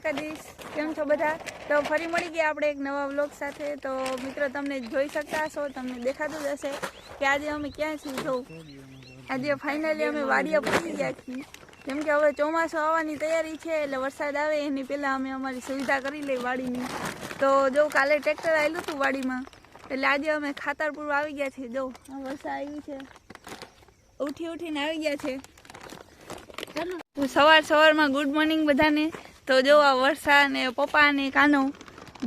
દ્વારકાધીશ, કેમ છો બધા? તો ફરી મળી ગયા આપણે એક નવા વ્લોગ સાથે। તો મિત્રો તમને જોઈ શકતા હશો, તમને દેખાતું જ હશે કે આજે અમે ક્યાં છીએ। જો આજે ફાઇનલી અમે વાડિયા પહોંચી ગયા છીએ, કેમ કે હવે ચોમાસું આવવાની તૈયારી છે, એટલે વરસાદ આવે એની પહેલાં અમે અમારી સુવિધા કરી લઈ વાડીની। તો જો કાલે ટ્રેક્ટર આવેલું હતું વાડીમાં, એટલે આજે અમે ખાતર પૂરવા આવી ગયા છીએ। જો વરસાદ આવ્યું છે, ઉઠીને આવી ગયા છે। સવારમાં ગુડ મોર્નિંગ બધાને। તો જો આ વર્ષા ને પપ્પા ને કાનો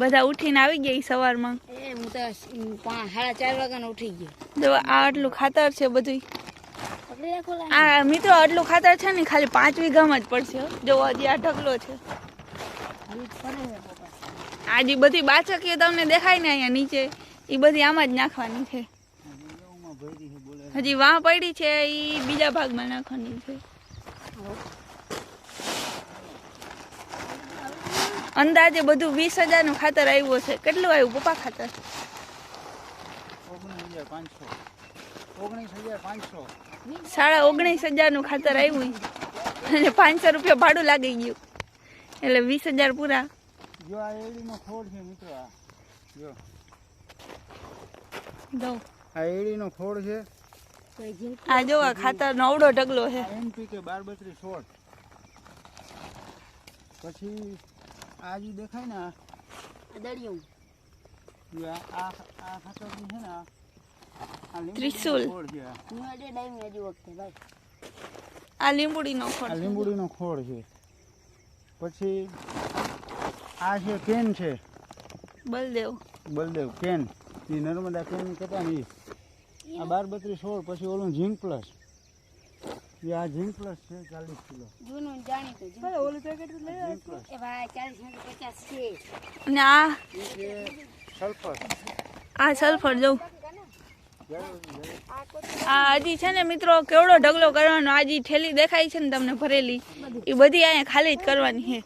બધા ઉઠીને આવી ગયા સવારમાં। હું તો 4:30 વાગ્યાનો ઉઠી ગયો। જો આ આટલું ખાતર છે બધું। આ મિત્રો આટલું ખાતર છે ને ખાલી 5 વીઘામાં જ પડશે। જો હજી આ ઢગલો છે, આજે બધી બાચકીઓ તમને દેખાય ને અહીંયા નીચે, એ બધી આમાં જ નાખવાની છે। હજી વાહ પડી છે, એ બીજા ભાગમાં નાખવાની છે। અંદાજે બધું 20,000 નું ખાતર આવ્યું છે। કેટલું આવ્યું પપ્પા ખાતર? 19,500 નું ખાતર આવ્યું અને 500 રૂપિયા ભાડું લાગી ગયું, એટલે 20,000 પૂરા। જો આ એડીનો ખોડ છે મિત્રો, આ જો આ એડીનો ખોડ છે। આ જો આ ખાતર નો અવડો ઢગલો છે। NPK 12-32-16 પછી આ જે દેખાય ને આ દળિયું, આ ખાતર છે ને, આ ત્રિશુલ, આ લીંબુડીનો ખોળ, આ લીંબુડીનો ખોળ છે। પછી આ છે કેન છે, Baldev can, A Narmada can કહેતા ને, આ 12-32-16। પછી ઓલું ઝીંક પ્લસ, આ ઝીંક પ્લસ છે 40 કિલો જૂનું જાણીતું ઓલું પેકેટ લઈ એ ભાઈ 40-50 છે। અને આ છે સલ્ફર, આ સલ્ફર જો આ હજી છે ને મિત્રો કેવડો ઢગલો કરવાનો। આ જે થેલી દેખાય છે ને તમને ભરેલી, એ બધી અહીંયા ખાલી જ કરવાની છે।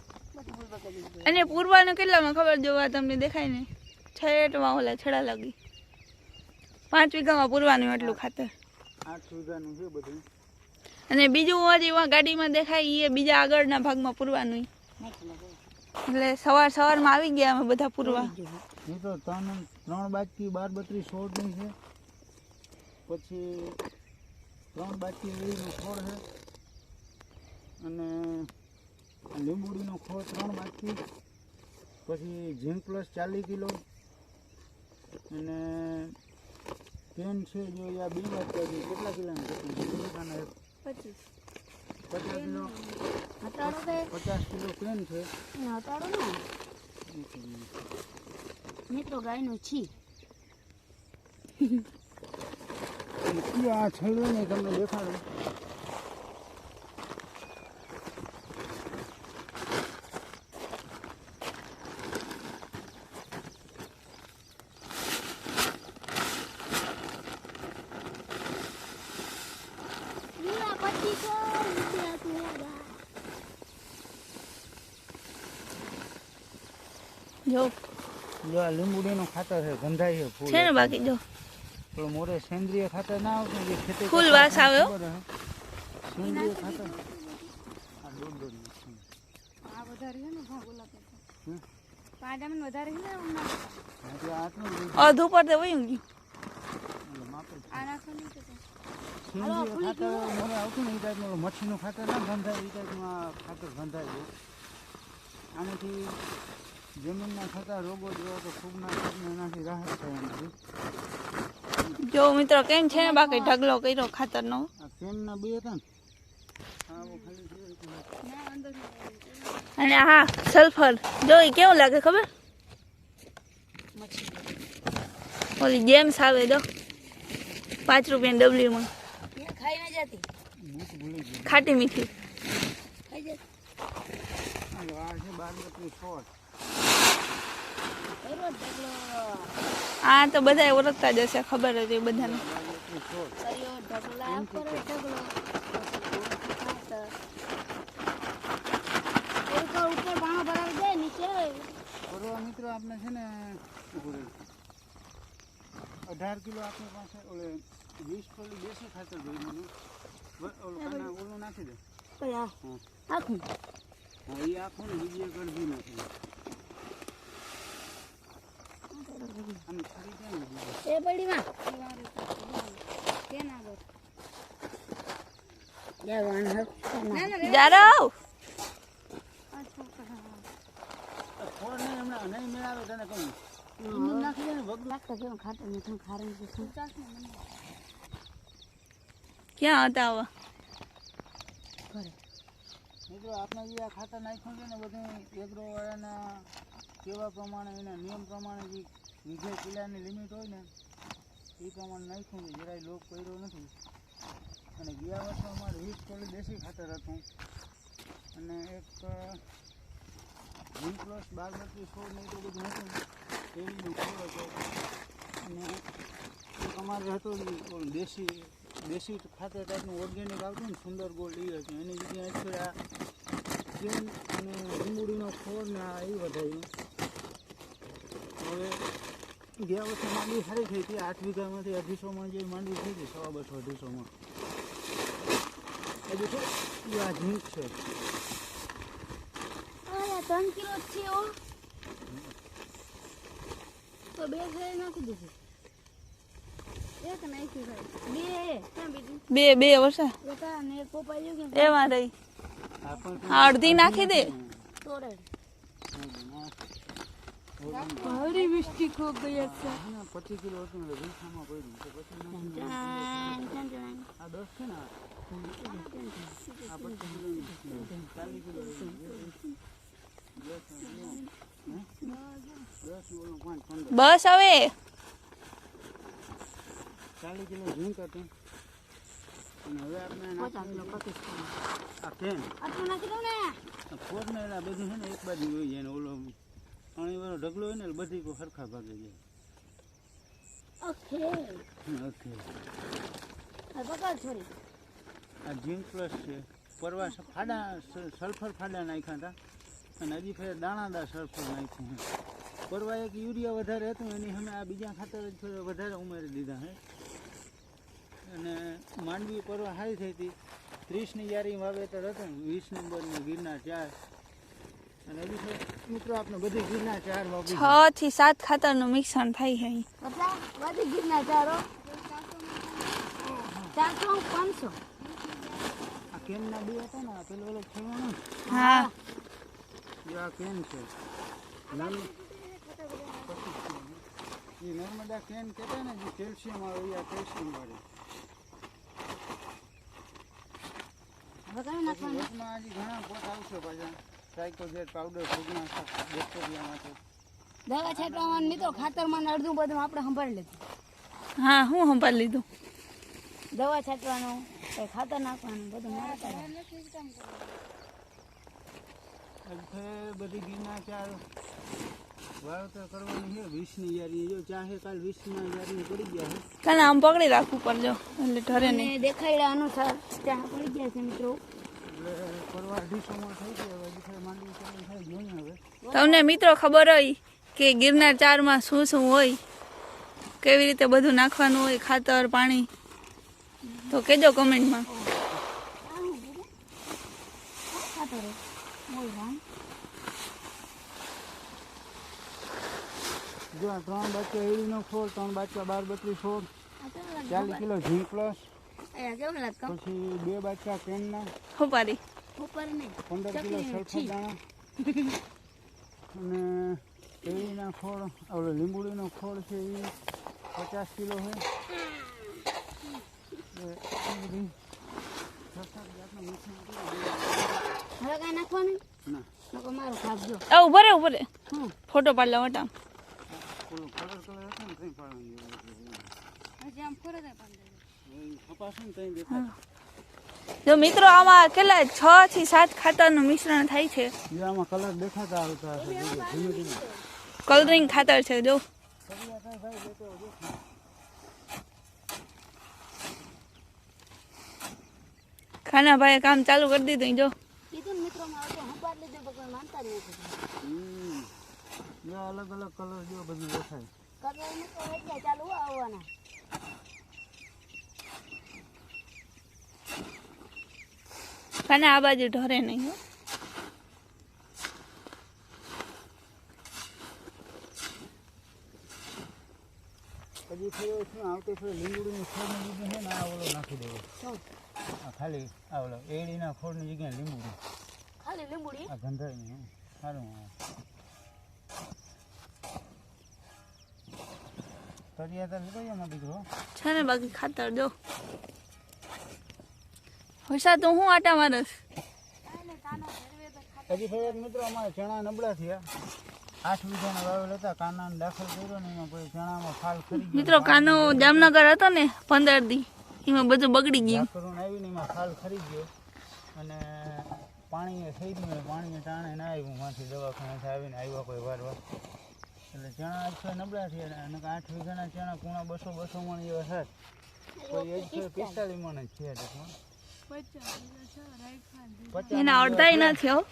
અને પૂરવાનું કેટલામાં ખબર જોવા તમને દેખાય ને, છેટમાં ઓલા છડા લાગી 5 વીઘામાં પૂરવાનું એટલું ખાતર। 8 વીઘાનું છે બધું। અને બીજું હજી ગાડીમાં દેખાય એ બીજા આગળના ભાગમાં પૂરવાનું। એટલે સવારમાં આવી ગયા અમે બધા પૂરવા। મિત્રો 3 બાજકી 12-32-16 ની છે। પછી 3 બાજકી એડીનો ખોળ છે, અને લીંબુડીનો ખોળ 3 બાજકી। પછી ઝીંક પ્લસ 40 કિલો, અને કેન છે જો આ 2 બાજકી કેટલા કિલોનું છે? 50 કિલો, 50 કિલો કેન છે। મિત્રો ગાયનું છી આ છેડો ને તમને દેખાડું, જો આ લીંબુડીનું ખાતર છે, ગંધાઈ છે ફૂલ છે ને બાકી જો પેલું મોરે સેન્દ્રિય ખાતર ના આવતું જે ખેતી ફૂલ વાસ આવે। સેન્દ્રિય ખાતર આ વધારે છે ને ભાગ ઓલા કરતા 5 આમન વધારે છે ને આટલું અધું પર વયું ગયું। આ નાખવાનું છે સેન્દ્રિય ખાતર મોરે આવતું ને એ ટાઈપનું મચ્છીનું ખાતર ના ગંધાય, એ ટાઈપમાં ખાતર ગંધાય છે। આનાથી જમીનના થતા રોગો જેવા કે ફૂગના રોગને એનાથી રાહત થાય એનાથી। જો મિત્રો કેમ છે ને બાકી ઢગલો કર્યો ખાતરનો। આ કેનના 2 હતા ને, અને હા સલ્ફર જો એ કેવું લાગે ખબર? ઓલી જેમ્સ આવે જો 5 રૂપિયાની ડબલીમાં, ખાઈ ના જતી ખાટી મીઠી। ખાઈ જતી આ છે 12-32-16। આ તો બધા ઓળખતા જ હશે, ખબર જ એ બધાને। મિત્રો આપણે છે ને 18 કિલો આપણી પાસે ઓલે 20 કિલો દેશી ખાતર જોઈ મને ઓલું નાખી દે। હા એ આખું ને બીજી ગળદી નથી આમ ખરી જાય ને બીજી. એ પડી માં કે ના બોલ જવાન હક જારવ ફોન નહીં હમણાં નહીં મેળાવે તને કહું એમનું નાખી દે ને વગડું. લાગતા કેવું ખાતર મીઠું ખારું છે ક્યાં હતા આવા ઘરે મિત્રો આપણે જે આ ખાતર નાખ્યું છે ને બધું એગ્રો વાળાના કેવા પ્રમાણે એના નિયમ પ્રમાણે જે વીઘે કિલ્લાની લિમિટ હોય ને એ પ્રમાણે નાખ્યું છે જરાય લોક કર્યો નથી. અને ગયા વર્ષે અમારે 20 કિલો દેશી ખાતર હતું અને એક +12 32 ને એટલું બધું હતું એનું થયું હતો. અને એક અમારે હતું દેશી ખાતર ટાઈપનું ઓર્ગેનિક આવતું ને સુંદર ગોલ્ડ એ હતું એની જગ્યાએ અત્યારે આ કેન અને લીંબુડીનો છોડ ને આ એ વધાર્યું. હવે ગયા વર્ષે માંડવી સારી થઈ હતી 8 વીઘામાંથી 250 જે માંડવી થઈ હતી 250 250 હજુ શું એ આ ઝીંક છે. અરે 3 કિલો જ છે ઓ તો 2 ખાઈ નાખી દીધું એક નાખી ભાઈ 2 ક્યાં બીજું બે વર્ષા એક આ ને એક પોપાઈ ગયું કે એમાં રહી આ પણ આ અડધી નાખી દે તોડે હા, હરી મિસ્ટી ખો ગઈ છે 25 કિલો હતું ને વીઘામાં પડ્યું તો પછી નાખી દીધું. આ 10 છે ને આ 25 કિલો 40 કિલો 10 ઓલું 5 15 બસ હવે 40 કિલો ઝીંક હતું અને હવે આપણે નાખીએ આ કેન આટલું નાખી દઉં ને ફોર ને એના બધું છે ને એક બાજુ હોય જાય ને ઓલો પાણીવાળો ઢગલો હોય ને બધી કોઈ સરખા ભાગે જાય. ઓકે ઓકે આ પકડ છોરી આ ઝીંક પ્લસ છે પરવા ફાડા સલ્ફર ફાડા નાખ્યા હતા અને હજી ફેર દાણાદાર સલ્ફર નાખ્યું છે. પરવા એક યુરિયા વધારે હતું એની સામે આ બીજા ખાતર જ થોડા વધારે ઉમેરી દીધા છે. અને માંડવી પરવા સારી થઈ હતી 30ની યારી વાવેતર હતું 20 નંબરની ગિરનાર 4 અને હજી ફેર મિત્રો આપણે બધી ગિરનાર 4 વાવી 6 થી 7 ખાતરનું મિશ્રણ થાય છે અહીં. કેટલા વાદી ગીરના ચારો 400 500 આ કેનના બે હતા ને આ પેલો ઓલો ખેવાનું હા આ કેન છે એ નર્મદા કેન કહેતા ને જે કેલ્શિયમ આવે એ આ કેલ્શિયમ વાળી. હવે કયું નાખવાનું વચમાં હજી ઘણા પોટ આવશે પાછા સાયકોજેટ પાવડર ફૂગનાશક બેક્ટેરિયા માટે. દવા છાંટવામાં મિત્રો ખાતરમાં ને અડધું બધું આપણે સંભાળી લીધું હા હું સંભાળી લીધું દવા છાંટવાનું કઈ ખાતર નાખવાનું બધું મારે કરવાનું. હવે બધી ગિરનાર 4 વાવેતર કરવાની છે 20ની યારી જો ચાહે કાલ 20ના યારી પડી ગયા છે. કાને આમ પકડી રાખવું પડજો એટલે ઠરે નહીં. અને દેખાડ્યા અનુસાર ત્યાં પડી ગયા છે મિત્રો એટલે પરવા 250માં થઈ ગયા હવે હજી માંડવી ચાલુ થાય જોઈએ હવે. તમને મિત્રો ખબર હોય કે ગિરનાર 4માં શું શું હોય કેવી રીતે બધું નાખવાનું હોય ખાતર પાણી તો કહેજો કમેન્ટમાં. ખાતર બોલ રામ જો આ 3 બાચકા એડીનો છોડ 3 બાચકા 12 32 છોડ 40 કિલો ઝીંક પ્લસ કેવું લાગતું પછી 2 બાચકા કેનના ઉપાડી ઉપર નહીં 15 કિલો સલ્ફર દાણા અને કેરીના ખોળ ઓલો લીંબુડીનો ખોળ છે એ 50 કિલો છે. એ બધી 6-7 જાતના મિશ્રણ હવે કાંઈ નાખવાનું ના નકો મારું ખાબજો ઉભો રે હમ ફોટો પાડલા વટા ઓલો કલર હતો ને કંઈ પાડવાનું હજી આમ ફોરે દે કપાસ ને કંઈ દેખાય. જો મિત્રો આમાં કેટલા 6 થી 7 ખાતરનું મિશ્રણ થાય છે. જે આમાં કલર દેખાતા આવતા હશે ધીમે ધીમે કલરિંગ ખાતર છે જો ખાનાભાઈએ કામ ચાલુ કરી દીધું જો કીધું ને મિત્રો માં આવતો હંપાર લીધું પણ કોઈ માનતા જ નથી. જે અલગ અલગ કલર જો બધું દેખાય. કલર મિત્રો એટલે ચાલુ આવવાના ખાને આ બાજુ ઢરે નહીં હો. પછી ફેર શું આવતે ફેર લીંબુડીની ખોળની જગ્યાએ છે ને આ ઓલો નાખી દેવો. આ ખાલી આ ઓલો એડીના ખોળની જગ્યાએ લીંબુડી. ખાલી લીંબુડી આ ગંધાઈ સારું આવે. તરિયા તો લીધો એમાં દીકરો. છે ને બાકી ખાતર જો હોશા તો હું આટા મારસ. હજી ફેર મિત્રો અમારે ચણા નબળા થયા. 8 વીઘાના વાવેલ હતા. કાનાને દાખલ કર્યો ને એમાં પછી ચણામાં ફાલ ખરી ગયો. મિત્રો કાનો જામનગર હતો ને 15 દી એમાં બધું બગડી ગયું. કરુણ આવીને એમાં ફાલ ખરી ગયો અને પાણીએ થઈ ગયું. પાણીએ ટાણે ના આવ્યું. માંથી દવાખાનેથી આવીને આવ્યા કોઈ વારવા. એટલે ચણા આજ નબળા થયા અને 8 વીઘાના ચણા પૂણા 200 મણ જેવા થાય. કોઈ એક 45 મણ જ છે ટૂંકમાં. એના અડધાય ના થયો.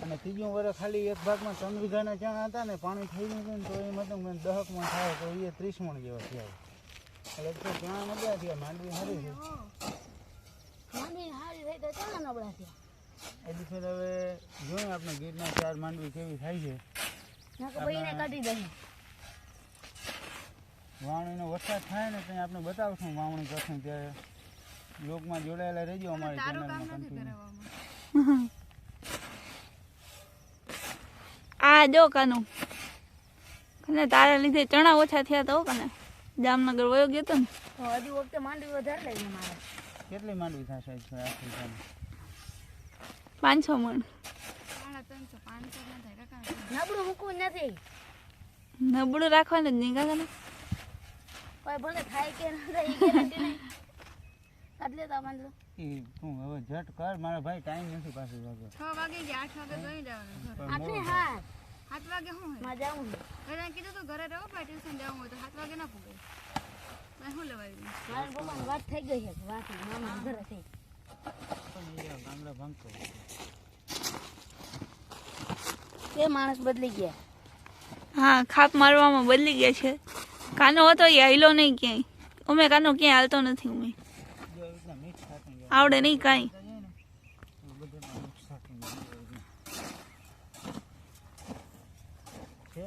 અને ત્રીજું વર્ષ ખાલી એક ભાગમાં 3 વીઘાના ચણા હતા ને પાણી થઈ ગયું ને તો એમાં તો 10 મણ થાય તો એ 30 મણ જેવા થયા. એટલે તો ચણા નબળા થયા. માંડવી સારી છે. માંડવી હારી થઈ તો ચણા નબળા થયા. એની ફેર હવે જોઈએ આપણે ગીરના 4 માંડવી કેવી થાય છે. નાકો ભાઈને કાઢી દે. વાવણીનો વરસાદ થાય ને ત્યાં આપણે બતાવશું વાવણી કરશું ત્યારે. લોકમાં જોડાયેલા રહેજો અમારી ચેનલમાં કન્ટિન્યુ. આ જો કાનું કને તારા લીધે ચણા ઓછા થયા તો કને જામનગર વયો ગયો તો ને. હજુ વખતે માંડવી વધારે લઈ મારે. કેટલી માંડવી થશે છે આ વીઘાની? 500 મણ. નબળું મૂકવું નથી. નબળું રાખવાનું જ નહીં કાકા. કોઈ ભલે થાય કે ના થાય એ ગેરંટી નહીં. એટલે તો માંડલો એ તું હવે ઝટ કર મારા ભાઈ. ટાઈમ નથી પાછું વાગે. 6 વાગે ગયા 8 વાગે જોઈ જવાનું. આટલે હા 7 વાગે શું હોય? માં જાવું ઘરે કીધું તો ઘરે રહો ભાઈ ટ્યુશન જવું હોય તો 7 વાગે ના પૂગે. મેં શું લેવાય રહ્યું? મારા પપ્પાની વાત થઈ ગઈ છે. વાત મામા ઘરે થઈ. પણ એ ગામડા ભાંગતો. તે માણસ બદલી ગયા. હા ખાપ મારવામાં બદલી ગયા છે. કાનો હતો એ હાઈલો નહીં ક્યાંય. અમે કાનો ક્યાંય હાલતો નથી. અમે જો એ રીતના મિક્સ થતું જાય. આવડે નહીં કાંઈ. બધામાં મિક્સ થતું જાય. છે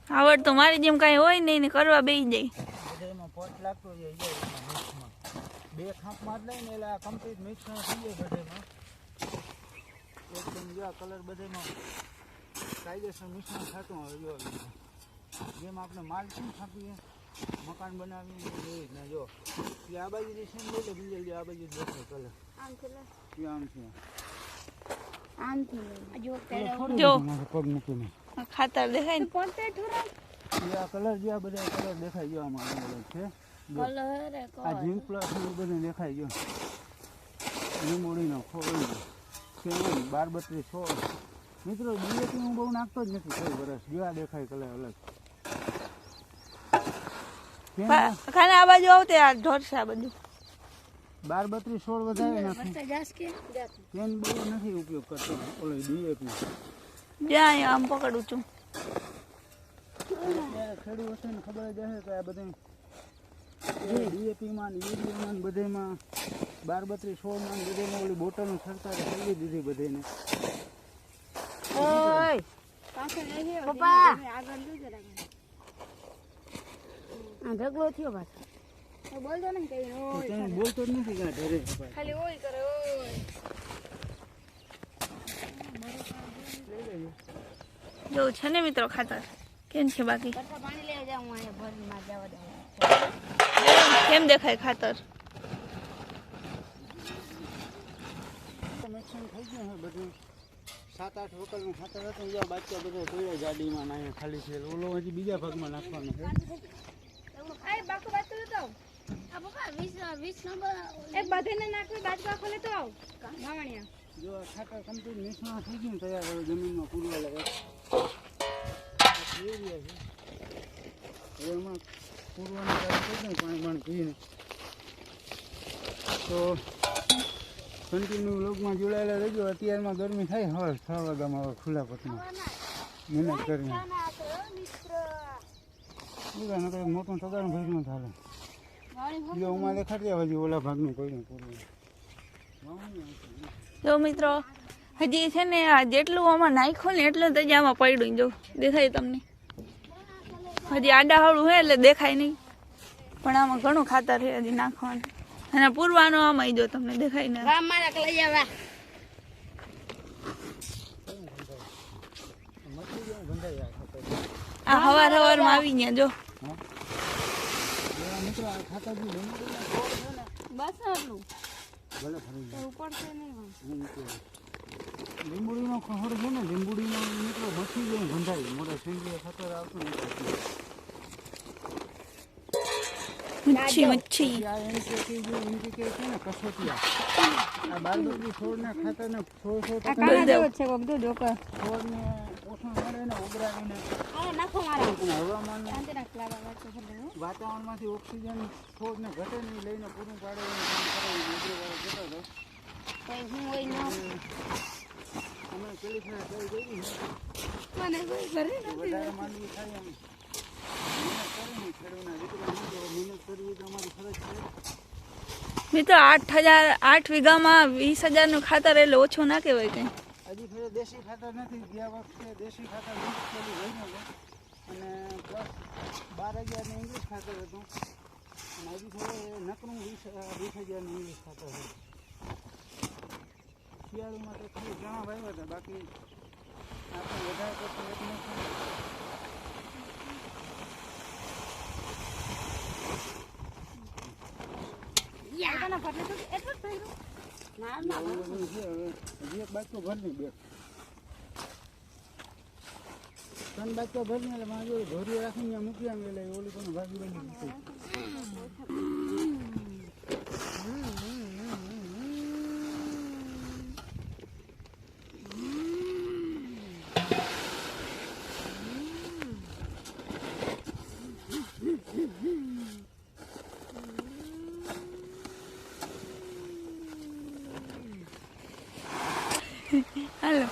આવડ તો મારી જેમ કાંઈ હોય નહીં ને કરવા બેસી જાય. બધામાં પોટ લાગતો જાય. જો એમાં મિક્સમાં 2 ખાંપ માર લઈને એટલે આ કમ્પ્લીટ મિક્સ થઈ જાય બધામાં. એકદમ જો આ કલર બધામાં કાયદેસર મિશ્રણ થતું હોય. જો જેમ આપણે માલ કેમ થાપીએ મકાન બનાવીએ એવી રીતના જો એ આ બાજુથી છે ને એટલે બીજા આ બાજુ દેખાય કલર. આમ છે એ આમ છે. આમ થી જો જો પગ મૂકીને ખાતર દેખાય ને. પોતે થોડા એ આ કલર જે આ બધા કલર દેખાય જો આમાં અલગ અલગ છે. જો કલર આ જીમ પ્લસ એ બધું દેખાય જો લીંબોડીનો ખોળ 12-32 છોડ. મિત્રો ડીએપી હું બહુ નાખતો જ નથી કોઈ વર્ષ. જો આ દેખાય કલર અલગ. ખાને આ બાજુ આવતે આ ઢોરશે આ બધું. 12-32 છોડ વધારે નાખું. જાસ કે પેન બહુ નથી ઉપયોગ કરતો ઓલો ડીએપી. જ્યાં આમ પકડું છું. ખેડૂત હશે ને ખબર જ હશે કે આ બધું ડીએપીમાં ને યુરિયામાં ને બધેમાં 12-32 છોડમાં ને બધેમાં ઓલી બોટલનું સરકારે ખરીદી દીધી બધાને. ઓય પપ્પા આગળ લો જરા. આ ઢગલો થયો પાછો. બોલજો ને કઈ તો ત્યાં બોલતો જ નથી કાંઈ ઘરે. ખાલી ઓય કરે ઓય. જો છે ને મિત્રો ખાતર કેમ છે બાકી કરતા પાણી લેવા જાઉં હું અહીંયા ભરમાં જવા દઉં. કેમ દેખાય ખાતર. કનેક્શન થઈ ગયું છે બધું. 7-8 વકલનું ખાતર હતું. જ્યાં બાચ્ચા બધા તોડ્યા ગાડીમાં ને અહીંયા ખાલી છે. ઓલો હજી બીજા ભાગમાં નાખવાનું છે. આય બાકુ વાત તો તો. આ પપ્પા 20 નંબર એક બધેને નાખવી બાજકા ખોલે તો આવ. માવણિયા. જો આ ખાતર કમ્પ્લીટ મિક્સમાં થઈ ગયું ને તૈયાર હવે જમીનમાં પૂરવા લાગે. એરિયા છે હવે એમાં પૂરવાનું ચાલુ થઈ જાય પાણી પીને. તો કન્ટિન્યુ લોગમાં જોડાયેલા રહેજો. અત્યારમાં ગરમી થાય હવે 6 વાગ્યામાં હવે ખુલ્લા પટમાં મહેનત કરીને. બીજા નકર મોટું સગાનું ભાઈ ન ચાલે. જો ઉમાં દેખાડ્યા હજી ઓલા ભાગનું કોઈ પૂરું. જો મિત્રો હજી છે ને આ જેટલું આમાં નાખ્યું ને એટલું જ આમાં પડ્યું. જો દેખાય તમને. હજી આડાહળું હે એટલે દેખાય નહીં, પણ આમાં ઘણું ખાતર છે હજી નાખવાનું. અને પૂરવાનો આમાં જો તમને દેખાય ને. રામ મારા કલૈયા વા આ હવાર હવારમાં આવી ગયા જો. મિત્રો આ ખાતર જે લીંબુડીના છોડ છે ને બસ આટલું ભલે ફરી જાય. ઉપર છે નહીં લીંબુડીનો ખોડ છે ને લીંબુડીનો મિત્રો મચ્છી જેવું ગંધાય મોટા સેન્દ્રીય ખાતર આવતું નથી. મચ્છી મચ્છી આ NPK જે NPK છે ને કસોટિયા આ બારબત્રી છોડના ખાતરને 100% કાના જેવો છે કોક જો જોકર છોડને પોષણ મળે ને ઉગરાવીને આ નાખો મારા અને હવામાન શાંતિ રાખ લાવા વાત છે વાતાવરણમાંથી ઓક્સિજન છોડને ઘટે નહીં લઈને પૂરું પાડે એવું કામ કરે એવું ઉગ્રવાળો જતો હતો. કોઈ હું હોય ન અમે પેલી ફેર કઈ ગઈ મને કોઈ કરે વધારે માંડવી થાય એમ મહેનત કરીને ખેડૂતના દીકરા મહેનત કરવી તો અમારી ફરજ છે. મિત્રો 8 વીઘામાં 20,000 નું ખાતર એટલે ઓછું ના કહેવાય કઈ. હજી ફેર દેશી ખાતર નથી. ગયા વખતે દેશી ખાતર 20 કિલો લઈને ગયો અને પ્લસ 12,000 ઇંગ્લિશ ખાતર હતું અને હજી ફેર નકરું 20,000 ઇંગ્લિશ ખાતર હતું. શિયાળુમાં તો ખાલી ઘણા વાવ્યા હતા, બાકી આપણે વધારે કરતું એટલું નથી. યાર ફરલે તો એટલું જ થયું ના ના એવું બધું છે. હવે હજી એક બાજકો ભરની બે 3 બાજકો ભરની એટલે મારે જોડે ધોરી રાખીને મૂકી આમ એટલે ઓલી પણ ભાગી બની ગઈ. હાલો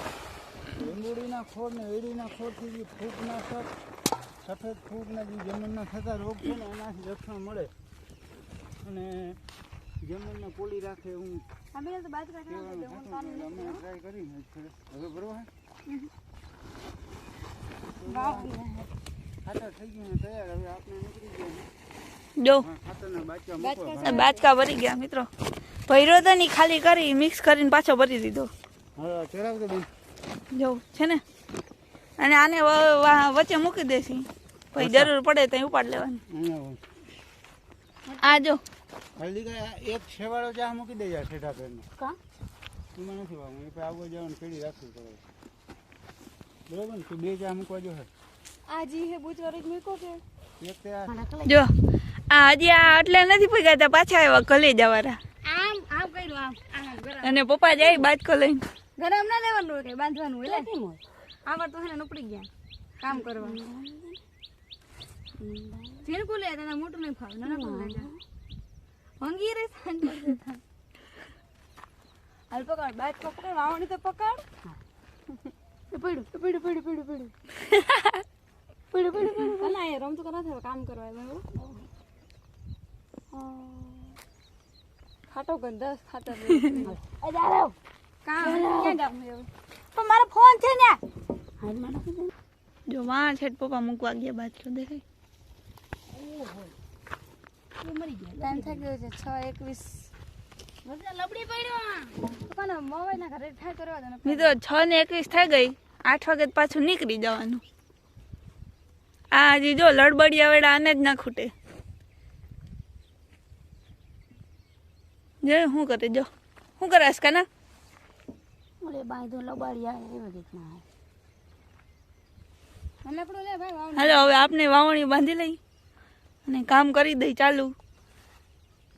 લીંબુડીના ખોળ ને એડીના ખોળથી જે ફૂગનાશક સફેદ ફૂગના જે જમીનના થતા રોગ છે ને એનાથી રક્ષણ મળે અને જમીનને પોલી રાખે એવું અમે તો બાત રાખી કહેવાનું થતું એટલે અમે ટ્રાય કરીને હવે બરોબર ખાતર થઈ ગયું ને તૈયાર. હવે આપણે નીકળી ગયા જો ખાતરના બાચકા મૂકવા. આ બાચકા ભરી ગયા મિત્રો. ભર્યો તો નહીં, ખાલી કરી મિક્સ કરીને પાછો ભરી દીધો. હા ચડાવ તો બેન જો છે ને. અને આને વચ્ચે મૂકી દેસી, પછી જરૂર પડે તો ઉપાડ લેવાની. આ જો હલ્દી એક છેવાડો ચા મૂકી દે યાર ઠેઠા પેરનો. કા એમાં નથી વાવું એ આગળ જવાનું પેઢી રાખવી પડે બરોબર ને. તું 2 ચા મૂકવા જો હે આ જી હે બુચવારી મૂકો કે એક તે આ જો આ હજી આ એટલે નથી પગાતા, પાછા આવ્યા કલે જવાના. આમ આમ કર્યું આમ આમ ગરમ અને પપ્પા જાય બાજકો લઈને. ગરમ ના લેવાનું કે બાંધવાનું એટલે આવા તો હે ને ઉપડી ગયા કામ કરવા જેને કોલે તને મોટું નહીં ફાવે નાના કોલે હંગી રે સાંજે હાલ પકડ બાદ પકડ વાવણી તો પકડ પડ્યું પડ્યું પડ્યું પડ્યું પડ્યું પડ્યું પડ્યું કના એ રમતું કના થાય કામ કરવા એવું ખાટો ગંદા ખાતર કામ ક્યાં જામ એવું પણ મારો ફોન છે ને હાલ મારો જો વાં છેટ પપ્પા મૂકવા ગયા બાજકો દેખાય. મરી ગયા ટાઈમ થઈ ગયો છે 6:21 બધા લબડી પડ્યો કોને મોબાઈલ ના ઘરે થાય કરવા દે મિત્રો 6:21 થઈ ગઈ, 8 વાગે પાછું નીકળી જવાનું. આ હજી જો લડબડિયા વેડા આને જ ના ખૂટે. જો શું કરે, જો શું કરે અસ્કાના. ઓલે બાંધો લબાડિયા એવી રીતના મને પડો લે ભાઈ વાવ હાલો હવે આપને વાવણી બાંધી લઈ અને કામ કરી દઈ ચાલુ.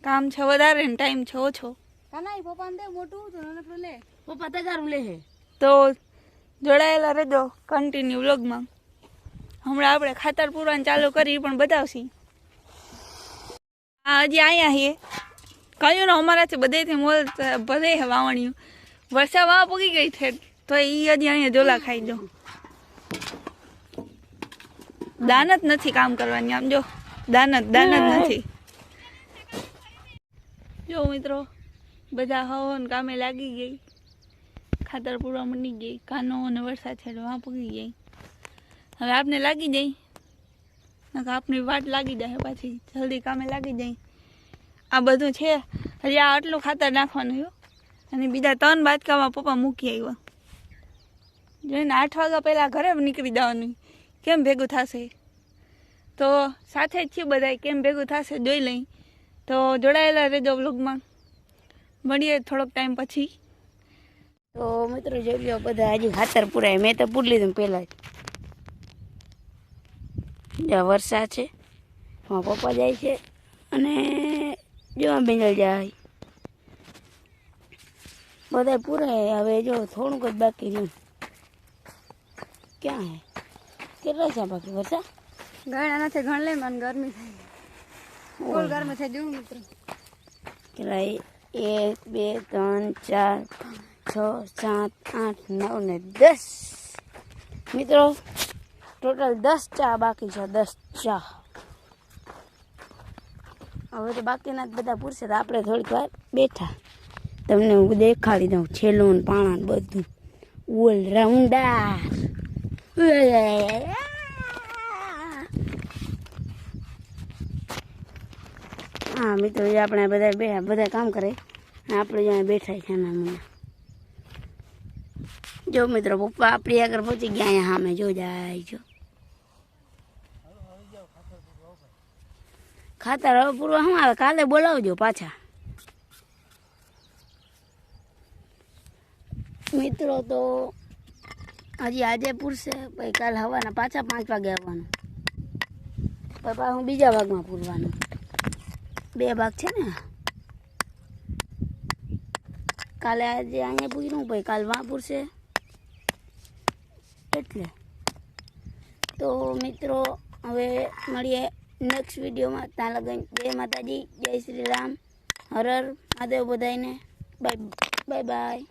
કામ છે વધારે ને ટાઈમ છે ઓછો, કાના ઈ પપ્પા દે મોટું તો મને પડો લે પપ્પા તગારું લે હે તો જોડાયેલા રહેજો કન્ટિન્યુ વ્લોગમાં. હમણાં આપણે ખાતર પૂરવાનું ચાલુ કરી પણ બતાવશી. હા હજી અહીંયા છીએ કહ્યું ને અમારાથી બધેથી મોલ બધે વાવણીયું. વરસાદ વાવા પૂગી ગઈ છે તો એ હજી અહીંયા જોલા ખાઈ જો. દાનત નથી કામ કરવાની, આમ જો દાનત નથી. જો મિત્રો બધા હવન કામે લાગી ગઈ, ખાતર પૂરવા મંડી ગઈ. કાનો અને વરસાદ છે એટલે વાં પૂગી ગઈ. હવે આપને લાગી જાય નકર આપની વાટ લાગી જાય પાછી, જલ્દી કામે લાગી જાય. આ બધું છે, હજી આ આટલું ખાતર નાખવાનું હો, અને બીજા 3 બાજકામાં પપ્પા મૂકી આવ્યા. જોઈને 8 વાગ્યા પહેલાં ઘરે નીકળી જવાનું, કેમ ભેગું થશે? તો સાથે જ છીએ બધા, કેમ ભેગું થશે જોઈ લઈ. તો જોડાયેલા રહેજો વ્લોગમાં, મળીએ થોડોક ટાઈમ પછી. તો મિત્રો જોઈ લો બધા હજી ખાતર પુરાય, મેં તો પૂરી લીધું પહેલાં જ. વરસાદ છે, મારા પપ્પા જાય છે અને જોવા બેંગલ જાય, બધા પૂરાય. હવે જો થોડુંક જ બાકી રહ્યું. ક્યાં હે? કેટલા છે બાકી? વરસાદ ગણા નથી, ગણ લે મને ગરમી થઈ, ફૂલ ગરમી થઈ જવું મિત્રો. કેટલા? 1 2 3 4 5 6 7 8 9 ને 10 મિત્રો, ટોટલ 10 ચા બાકી છે. 10 ચા. હવે તો બાકીના જ બધા પૂરશે, તો આપણે થોડીક વાર બેઠા, તમને હું દેખાડી દઉં છેલ્લું ને પાણા ને બધું ઓલરાઉન્ડર. હા મિત્રો, એ આપણે બધા કામ કરે, આપણે જ્યાં બેઠા છે એના મને જો મિત્રો, પપ્પા આપણી આગળ પહોંચી ગયા અહીંયા સામે જો જાય. જો ખાતર હવે પૂરવા શું આવે, કાલે બોલાવજો પાછા મિત્રો. તો હજી આજે પૂરશે, પછી કાલે હવાના પાછા 5 વાગે આવવાનું, પછી પાછું બીજા ભાગમાં પૂરવાનું. 2 ભાગ છે ને, કાલે આજે અહીંયા પૂર્યું, પછી કાલે વાં પૂરશે એટલે. તો મિત્રો હવે મળીએ નેક્સ્ટ વિડીયોમાં. ત્યાં લગન જય માતાજી, જય શ્રી રામ, હર હર મહાદેવ બધાને. Bye bye.